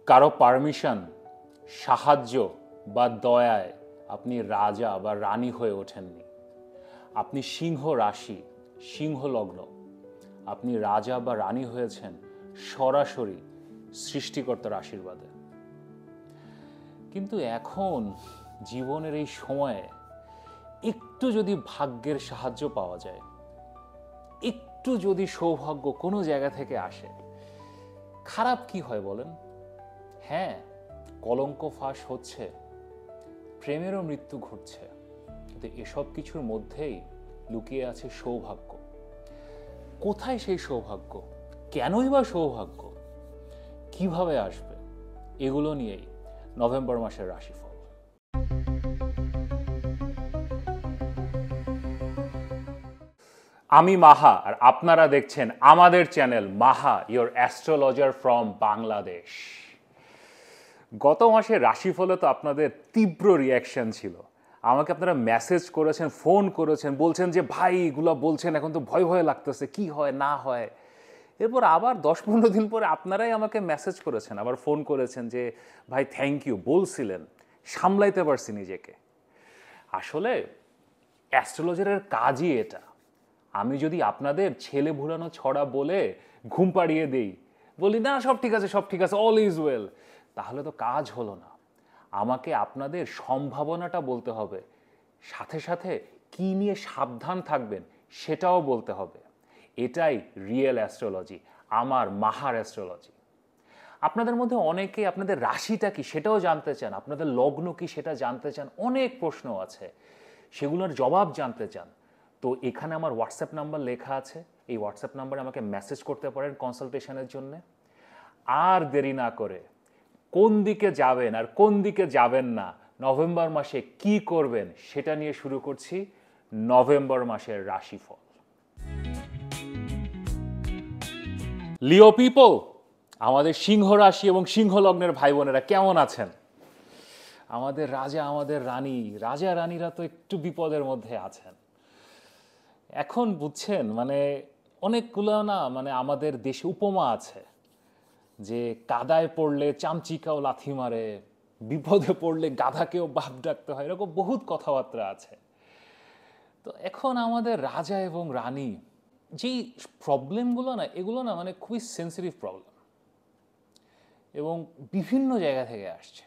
কারো পারমিশন, সাহায্য বা দয়ায় আপনি রাজা বা রানী হয়ে ওঠেননি। আপনি সিংহ রাশি, সিংহ লগ্ন। আপনি রাজা বা রানী হয়েছেন সরাসরি সৃষ্টিকর্তার আশীর্বাদে। কিন্তু এখন জীবনের এই সময়ে একটু যদি ভাগ্যের সাহায্য পাওয়া যায়, একটু যদি সৌভাগ্য কোনো জায়গা থেকে আসে, খারাপ কি হয় বলেন? হ্যাঁ, কলঙ্ক ফাঁস হচ্ছে, প্রেমেরও মৃত্যু ঘটছে, কিন্তু এসব কিছুর মধ্যেই লুকিয়ে আছে সৌভাগ্য। কোথায় সেই সৌভাগ্য? কেনই বা সৌভাগ্য? কিভাবে আসবে? এগুলো নিয়েই নভেম্বর মাসের রাশিফল। আমি মাহা, আর আপনারা দেখছেন আমাদের channel Maha, your astrologer from Bangladesh. গত মাসে রাশিফলে তো আপনাদের তীব্র রিয়াকশন ছিল। আমাকে আপনারা মেসেজ করেছেন, ফোন করেছেন, বলছেন যে ভাই এগুলো বলছেন এখন তো ভয় ভয় লাগতেছে, কি হয় না হয়। এরপর আবার 10-15 দিন পরে আপনারাই আমাকে মেসেজ করেছেন, আবার ফোন করেছেন যে ভাই থ্যাংক ইউ, বলছিলেন, সামলাইতে পারছি নিজেকে। আসলে অ্যাস্ট্রোলজারের কাজই এটা। আমি যদি আপনাদের ছেলে ভুলানো ছড়া বলে ঘুম পাড়িয়ে দিই, বলি না সব ঠিক আছে, সব ঠিক আছে, অল ইজ ওয়েল, তাহলে তো কাজ হলো না। আমাকে আপনাদের সম্ভাবনাটা বলতে হবে, সাথে সাথে কি নিয়ে সাবধান থাকবেন সেটাও বলতে হবে। এটাই রিয়েল অ্যাস্ট্রোলজি, আমার মাহার অ্যাস্ট্রোলজি। আপনাদের মধ্যে অনেকে আপনাদের রাশিটা কি সেটাও জানতে চান, আপনাদের লগ্ন কি সেটা জানতে চান, অনেক প্রশ্ন আছে, সেগুলোর জবাব জানতে চান। তো এখানে আমার হোয়াটসঅ্যাপ নাম্বার লেখা আছে, এই হোয়াটসঅ্যাপ নাম্বারে আমাকে মেসেজ করতে পারেন কনসালটেশনের জন্য। আর দেরি না করে কোন দিকে যাবেন আর কোন দিকে যাবেন না, নভেম্বর মাসে কি করবেন সেটা নিয়ে শুরু করছি নভেম্বর মাসের রাশিফল। লিও পিপল, আমাদের সিংহ রাশি এবং সিংহ লগ্নের ভাই বোনেরা কেমন আছেন? আমাদের রাজা, আমাদের রানী, রাজা রানীরা তো একটু বিপদের মধ্যে আছেন এখন, বুঝছেন? মানে অনেকগুলো না, মানে আমাদের দেশে উপমা আছে যে কাদায় পড়লে চামচিকাও লাথি মারে, বিপদে পড়লে গাধাকেও বাপ ডাকতে হয়, এরকম বহুত কথাবার্তা আছে। তো এখন আমাদের রাজা এবং রানী যেই প্রবলেমগুলো না, এগুলো না মানে খুবই সেন্সিটিভ প্রবলেম এবং বিভিন্ন জায়গা থেকে আসছে।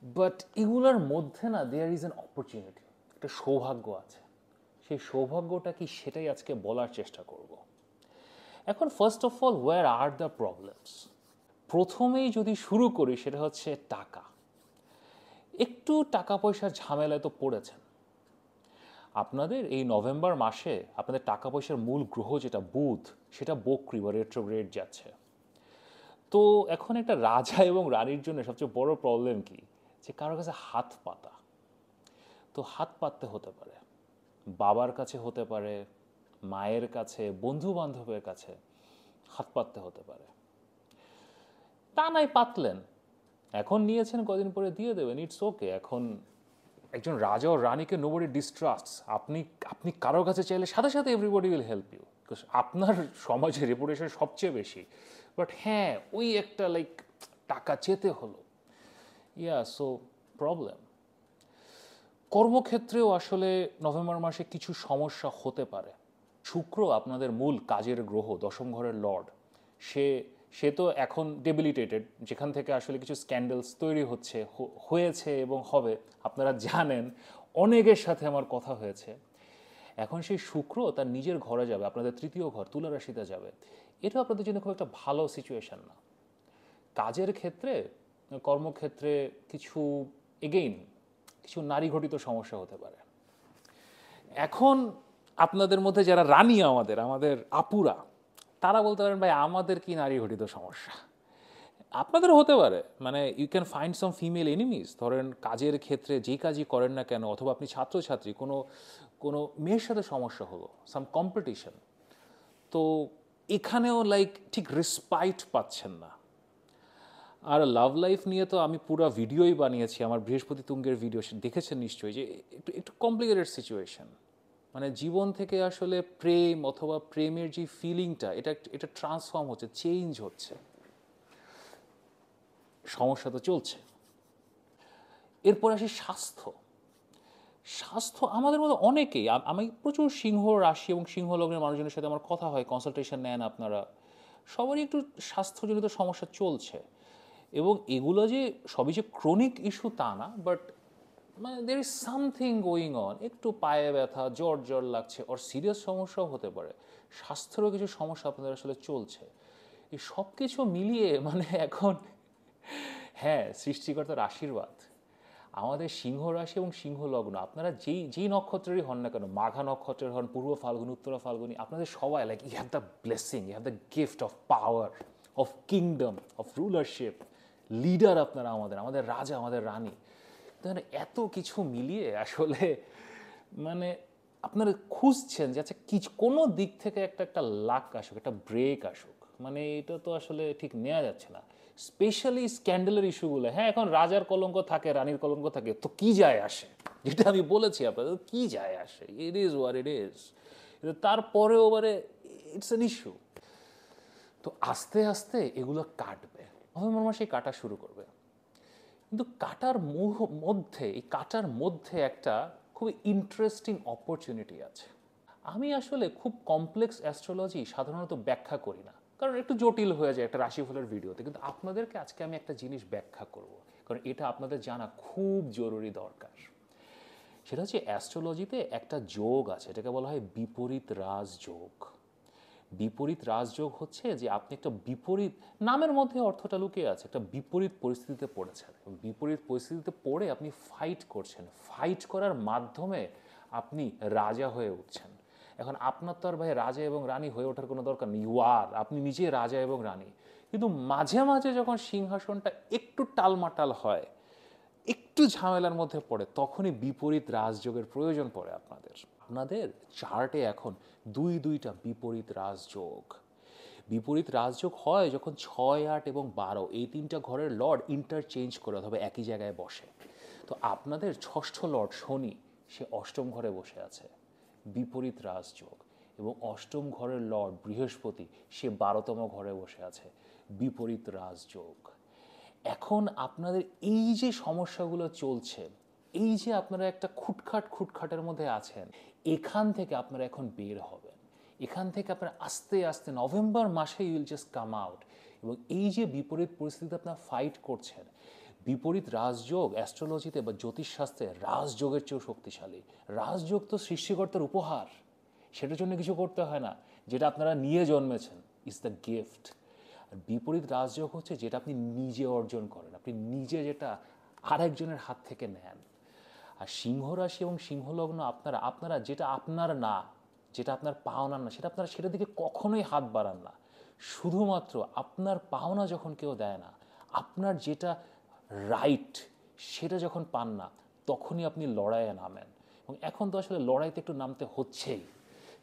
বাট এগুলোর মধ্যে না দেয়ার ইজ অ্যান অপরচুনিটি, একটা সৌভাগ্য আছে। সেই সৌভাগ্যটা কি সেটাই আজকে বলার চেষ্টা করব। এখন first of all, where are the problems? প্রথমেই যদি শুরু করি সেটা হচ্ছে টাকা। একটু টাকা পয়সার ঝামেলায় তো পড়েছেন। আপনাদের এই নভেম্বর মাসে আপনাদের টাকা পয়সার মূল গ্রহ যেটা বুধ, সেটা বক্রী বা রেট্রোগ্রেড যাচ্ছে। তো এখন একটা রাজা এবং রানীর জন্য সবচেয়ে বড় প্রবলেম কি, যে কারোর কাছে হাত পাতা। তো হাত পাততে হতে পারে, বাবার কাছে হতে পারে, মায়ের কাছে, বন্ধু বান্ধবের কাছে হাত পাততে হতে পারে। তা নাই পাতলেন, এখন নিয়েছেন, কদিন পরে দিয়ে দেবেন, ইটস ওকে। এখন একজন রাজা ও রানীকে নোবডি ডিস্ট্রাস্টস। আপনি আপনি কারোর কাছে চাইলে সাথে সাথে everybody will help you, because আপনার সমাজে রেপুটেশন সবচেয়ে বেশি। বাট হ্যাঁ, ওই একটা লাইক টাকা চেতে হলো, ইয়া, সো প্রবলেম। কর্মক্ষেত্রেও আসলে নভেম্বর মাসে কিছু সমস্যা হতে পারে। শুক্র আপনাদের মূল কাজের গ্রহ, দশম ঘরের লর্ড, সে সে তো এখন ডেবিলিটেটেড, যেখান থেকে আসলে কিছু স্ক্যান্ডেলস তৈরি হয়েছে এবং হবে। আপনারা জানেন, অনেকের সাথে আমার কথা হয়েছে। এখন সেই শুক্র তার নিজের ঘরে যাবে, আপনাদের তৃতীয় ঘর তুলা রাশিতে যাবে। এটা আপনাদের জন্য খুব একটা ভালো সিচুয়েশন না। কাজের ক্ষেত্রে, কর্মক্ষেত্রে কিছু এগেইন কিছু নারী ঘটিত সমস্যা হতে পারে। এখন আপনাদের মধ্যে যারা রানী, আমাদের আমাদের আপুরা, তারা বলতে পারেন ভাই আমাদের কি নারী ঘটিত সমস্যা? আপনাদের হতে পারে, মানে you can find some female enemies. ধরেন কাজের ক্ষেত্রে যেই কাজই করেন না কেন, অথবা আপনি ছাত্রছাত্রী, কোনো কোনো মেয়ের সাথে সমস্যা হলো, সাম কম্পিটিশন, তো এখানেও লাইক ঠিক রেসপাইট পাচ্ছেন না। আর লাভ লাইফ নিয়ে তো আমি পুরো ভিডিওই বানিয়েছি, আমার বৃহস্পতি তুঙ্গের ভিডিও দেখেছেন নিশ্চয়ই, যে একটু একটু কমপ্লিকেটেড সিচুয়েশন। মানে জীবন থেকে আসলে প্রেম অথবা প্রেমের যে ফিলিংটা, এটা এটা ট্রান্সফর্ম হচ্ছে, চেঞ্জ হচ্ছে। সমস্যা তো চলছে। এরপর আসি স্বাস্থ্য। স্বাস্থ্য আমাদের মধ্যে অনেকেই, আমি প্রচুর সিংহ রাশি এবং সিংহ লগ্নের মানুষজনের সাথে আমার কথা হয়, কনসালটেশন নেন আপনারা, সবারই একটু স্বাস্থ্যজনিত সমস্যা চলছে। এবং এগুলো যে সবই যে ক্রনিক ইস্যু তা না, বাট মানে there is something going on. একটু পায়ে ব্যথা, জ্বর জ্বর লাগছে, ওর সিরিয়াস সমস্যাও হতে পারে, স্বাস্থ্যেরও কিছু সমস্যা আপনাদের আসলে চলছে। এই সব কিছু মিলিয়ে মানে এখন, হ্যাঁ, সৃষ্টিকর্তার আশীর্বাদ আমাদের সিংহ রাশি এবং সিংহ লগ্ন, আপনারা যেই যেই নক্ষত্রেরই হন না কেন, মাঘা নক্ষত্রের হন, পূর্ব ফাল্গুনি, উত্তরা ফাল্গুনি, আপনাদের সবাই like you have the blessing, you have the gift of power, of kingdom, of rulership, leader আপনারা, আমাদের আমাদের রাজা, আমাদের রানী। তাহলে এত কিছু মিলিয়ে আসলে মানে আপনারা খুঁজছেন যে আচ্ছা কোনো দিক থেকে একটা একটা লাক আসুক, একটা ব্রেক আসুক, মানে এটা তো আসলে ঠিক নেওয়া যাচ্ছে না। স্পেশালি স্ক্যান্ডেলের ইস্যুগুলো, হ্যাঁ এখন রাজার কলঙ্ক থাকে, রানীর কলঙ্ক থাকে, তো কি যায় আসে, যেটা আমি বলেছি আপনাদের, কি যায় আসে, it is watt it is. তারপরেও মানে ইটস অ্যান ইস্যু। তো আস্তে আস্তে এগুলো কাটবে, নভেম্বর মাসে কাটা শুরু করবে। কিন্তু এই কাটার মধ্যে একটা খুব ইন্টারেস্টিং অপরচুনিটি আছে। আমি আসলে খুব কমপ্লেক্স অ্যাস্ট্রোলজি সাধারণত ব্যাখ্যা করি না, কারণ একটু জটিল হয়ে যায় একটা রাশিফলের ভিডিওতে। কিন্তু আপনাদেরকে আজকে আমি একটা জিনিস ব্যাখ্যা করব, কারণ এটা আপনাদের জানা খুব জরুরি দরকার। সেটা হচ্ছে অ্যাস্ট্রোলজিতে একটা যোগ আছে, এটাকে বলা হয় বিপরীত রাজযোগ। বিপরীত রাজযোগ হচ্ছে যে আপনি একটা বিপরীত, নামের মধ্যে অর্থটা লুকিয়ে আছে, একটা বিপরীত পরিস্থিতিতে পড়েছেন। বিপরীত পরিস্থিতিতে পড়ে আপনি ফাইট করছেন, ফাইট করার মাধ্যমে আপনি রাজা হয়ে উঠছেন। এখন আপনার তো আর ভাই রাজা এবং রানী হয়ে ওঠার কোনো দরকার নেই, আপনি নিজে রাজা এবং রানী। কিন্তু মাঝে মাঝে যখন সিংহাসনটা একটু টালমাটাল হয়, একটু ঝামেলার মধ্যে পড়ে, তখনই বিপরীত রাজযোগের প্রয়োজন পড়ে আপনাদের। আপনাদের চার্টে এখন দুইটা বিপরীত রাজযোগ। বিপরীত রাজযোগ হয় যখন 6, 8 এবং 12 এই তিনটা ঘরের লর্ড ইন্টারচেঞ্জ করে, অথবা একই জায়গায় বসে। তো আপনাদের ষষ্ঠ লর্ড শনি, সে অষ্টম ঘরে বসে আছে, বিপরীত রাজযোগ। এবং অষ্টম ঘরের লর্ড বৃহস্পতি, সে 12তম ঘরে বসে আছে, বিপরীত রাজযোগ। এখন আপনাদের এই যে সমস্যাগুলো চলছে, এই যে আপনারা একটা খুটখাটের মধ্যে আছেন, এখান থেকে আপনারা এখন বের হবেন। এখান থেকে আপনারা আস্তে আস্তে নভেম্বর মাসে you will just come out. এবং এই যে বিপরীত পরিস্থিতিতে আপনারা ফাইট করছেন, বিপরীত রাজযোগ অ্যাস্ট্রোলজিতে বা জ্যোতিষশাস্ত্রে রাজযোগের চেয়েও শক্তিশালী। রাজযোগ তো সৃষ্টিকর্তার উপহার, সেটার জন্য কিছু করতে হয় না, যেটা আপনারা নিয়ে জন্মেছেন, ইজ দ্য গিফট। আর বিপরীত রাজযোগ হচ্ছে যেটা আপনি নিজে অর্জন করেন, আপনি নিজে যেটা আরেকজনের হাত থেকে নেন। আর সিংহ রাশি এবং সিংহলগ্ন, আপনারা যেটা আপনার না, যেটা আপনার পাওনা না, আপনারা সেটার দিকে কখনোই হাত বাড়ান না। শুধুমাত্র আপনার পাওনা যখন কেউ দেয় না, আপনার যেটা রাইট সেটা যখন পান না, তখনই আপনি লড়াইয়ে নামেন। এবং এখন তো আসলে লড়াইতে একটু নামতে হচ্ছেই,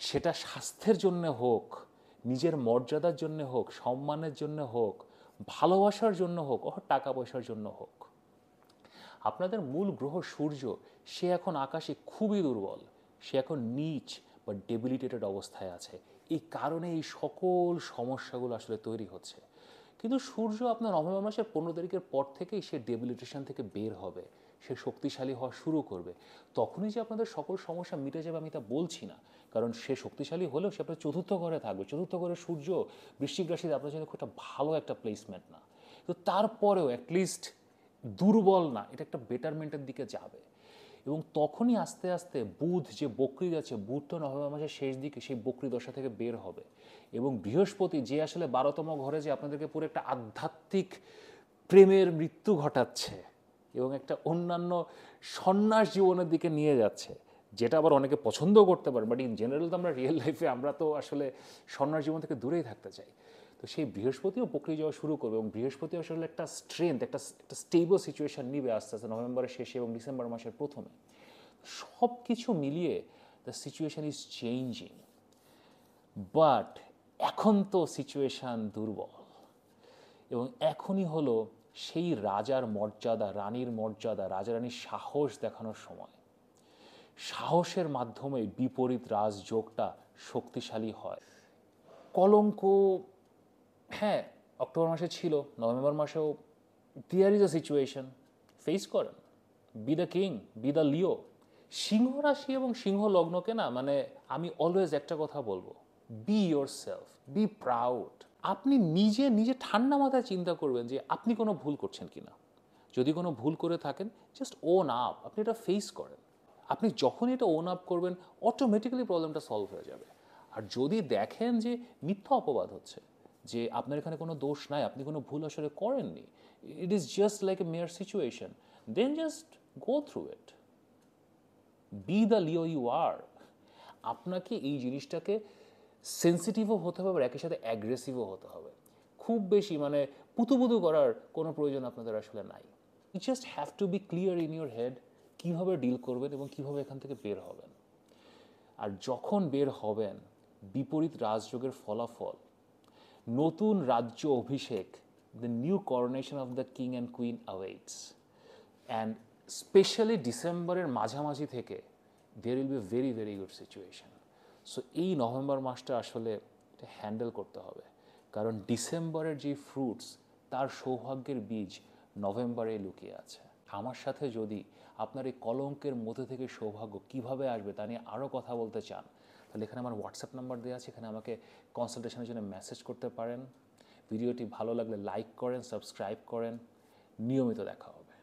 সেটা স্বাস্থ্যের জন্য হোক, নিজের মর্যাদার জন্য হোক, সম্মানের জন্য হোক, ভালোবাসার জন্য হোক, ও টাকা পয়সার জন্য হোক। আপনাদের মূল গ্রহ সূর্য, সে এখন আকাশে খুবই দুর্বল, সে এখন নিচ বা ডেবিলিটেটেড অবস্থায় আছে। এই কারণে এই সকল সমস্যাগুলো আসলে তৈরি হচ্ছে। কিন্তু সূর্য আপনার নভেম্বর মাসের 15 তারিখের পর থেকেই সে ডেবিলিটেশন থেকে বের হবে, সে শক্তিশালী হওয়া শুরু করবে। তখনই যে আপনাদের সকল সমস্যা মিটে যাবে আমি তা বলছি না, কারণ সে শক্তিশালী হলেও সে আপনার চতুর্থ ঘরে থাকবে। চতুর্থ ঘরে সূর্য বৃশ্চিক রাশিতে আপনার জন্য খুব একটা ভালো একটা প্লেসমেন্ট না, তো তারপরেও অ্যাটলিস্ট দুর্বল না, এটা একটা বেটারমেন্টের দিকে যাবে। এবং তখনই আস্তে আস্তে বুধ যে বক্রি যাচ্ছে, বুধ তো নভেম্বর মাসের শেষ দিকে সেই বক্রি দশা থেকে বের হবে। এবং বৃহস্পতি যে আসলে 12তম ঘরে যে আপনাদেরকে পুরো একটা আধ্যাত্মিক প্রেমের মৃত্যু ঘটাচ্ছে এবং একটা অন্যান্য সন্ন্যাস জীবনের দিকে নিয়ে যাচ্ছে, যেটা আবার অনেকে পছন্দ করতে পারে, বাট ইন জেনারেল তো আমরা রিয়েল লাইফে আমরা তো আসলে সন্ন্যাস জীবন থেকে দূরেই থাকতে চাই। তো সেই বৃহস্পতিও বক্রি যাওয়া শুরু করবে, এবং বৃহস্পতি আসলে একটা স্ট্রেংথ, একটা স্টেবল সিচুয়েশন নিবে আস্তে আস্তে নভেম্বরের শেষে এবং ডিসেম্বর মাসের প্রথমে। সব কিছু মিলিয়ে the situation is changing, but এখন তো সিচুয়েশান দুর্বল। এবং এখনই হলো সেই রাজার মর্যাদা, রানীর মর্যাদা, রাজা রানীর সাহস দেখানোর সময়। সাহসের মাধ্যমে বিপরীত রাজযোগটা শক্তিশালী হয়। কলঙ্ক, হ্যাঁ, অক্টোবর মাসে ছিল, নভেম্বর মাসেও there is a situation, face করেন, be the king, be the Leo. সিংহ রাশি এবং সিংহ লগ্নকে না মানে আমি অলওয়েজ একটা কথা বলবো, B your self, be proud. আপনি নিজে নিজে ঠান্ডা মাথায় চিন্তা করবেন যে আপনি কোনো ভুল করছেন কিনা। যদি কোনো ভুল করে থাকেন জাস্ট ওন আপ, আপনি এটা ফেস করেন। আপনি যখন এটা ওন আপ করবেন অটোমেটিক্যালি প্রবলেমটা সলভ হয়ে যাবে। আর যদি দেখেন যে মিথ্যা অপবাদ হচ্ছে, যে আপনার এখানে কোনো দোষ নাই, আপনি কোনো ভুল আসলে করেননি, it is just like a mere situation, then just go through it, be the Leo you are. আপনাকে এই জিনিসটাকে সেন্সিটিভও হতে হবে, একই সাথে অ্যাগ্রেসিভও হতে হবে। খুব বেশি মানে পুতুপুতু করার কোনো প্রয়োজন আপনাদের আসলে নাই। You just have to be clear in your head কীভাবে ডিল করবেন এবং কীভাবে এখান থেকে বের হবেন। আর যখন বের হবেন, বিপরীত রাজযোগের ফলাফল, নতুন রাজ্য অভিষেক, the new coronation of the king and queen awaits. And specially ডিসেম্বরের মাঝামাঝি থেকে there will be very very good situation. So এই নভেম্বর মাসটা আসলে এটা হ্যান্ডেল করতে হবে, কারণ ডিসেম্বরের যে ফ্রুটস তার সৌভাগ্যের বীজ নভেম্বরে লুকিয়ে আছে। আমার সাথে যদি আপনার এই কলঙ্কের মধ্যে থেকে সৌভাগ্য কিভাবে আসবে তা নিয়ে আরও কথা বলতে চান, তাহলে এখানে আমার হোয়াটসঅ্যাপ নাম্বার দেওয়া আছে, এখানে আমাকে কনসালটেশনের জন্য মেসেজ করতে পারেন। ভিডিওটি ভালো লাগলে লাইক করেন, সাবস্ক্রাইব করেন। নিয়মিত দেখা হবে।